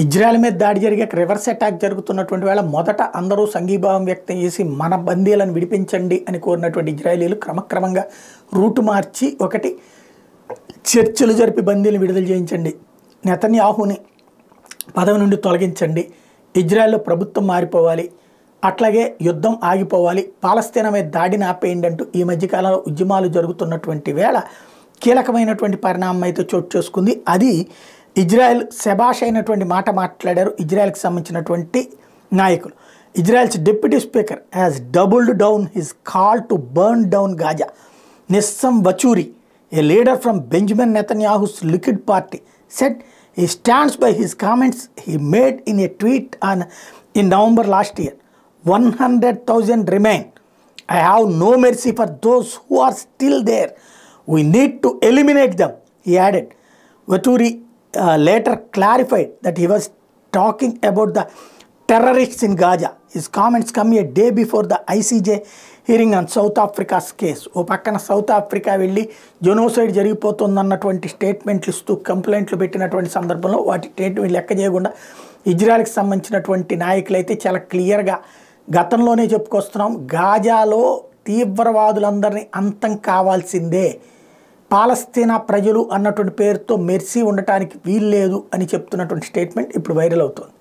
Israel మీద దాడి జరిగాక రివర్స్ అటాక్ జరుగుతున్నటువంటి వేళ మొదట అందరూ సంఘీభావం వ్యక్తం చేసి మన బందీలను విడిపించండి అని కోరినటువంటి ఇజ్రాయేలీలు క్రమక్రమంగా రూటు మార్చి ఒకటి చర్చలు జరిపి బందీలను విడుదల చేయించండి, నెతన్యాహుని పదవి నుండి తొలగించండి, ఇజ్రాయెల్లో ప్రభుత్వం మారిపోవాలి, అట్లాగే యుద్ధం ఆగిపోవాలి, పాలస్తీనా మీద దాడిని ఆపేయండి అంటూ ఈ మధ్యకాలంలో ఉద్యమాలు జరుగుతున్నటువంటి వేళ కీలకమైనటువంటి పరిణామం అయితే చోటు చేసుకుంది. అది ఇజ్రాయెల్ శబాష్ అయినటువంటి మాట మాట్లాడారు ఇజ్రాయెల్కి సంబంధించినటువంటి నాయకులు. Israel's deputy speaker has doubled down his call to burn down Gaza. Nissim Vaturi, a leader from Benjamin Netanyahu's Likud party, said he stands by his comments he made in a tweet in November last year. 100,000 remain. I have no mercy for those who are still there. We need to eliminate them, he added. Vaturi later clarified that he was talking about the terrorists in Gaza. His comments come a day before the ICJ hearing on South Africa's case. ఓ పక్కన south Africa వెళ్ళి genocide జరిగిపోతుందన్నటువంటి స్టేట్మెంట్లు ఇస్తూ కంప్లైంట్లు పెట్టినటువంటి సందర్భంలో వాటి statement లెక్క చేయకుండా ఇజ్రాయెల్కి సంబంధించినటువంటి నాయకులు అయితే చాలా క్లియర్గా గతంలోనే చెప్పుకొస్తున్నాం, గాజాలో తీవ్రవాదులందరినీ అంతం కావాల్సిందే, పాలస్తీనా ప్రజలు అన్నటువంటి పేరుతో మెర్సీ ఉండటానికి వీల్లేదు అని చెప్తున్నటువంటి స్టేట్మెంట్ ఇప్పుడు వైరల్ అవుతుంది.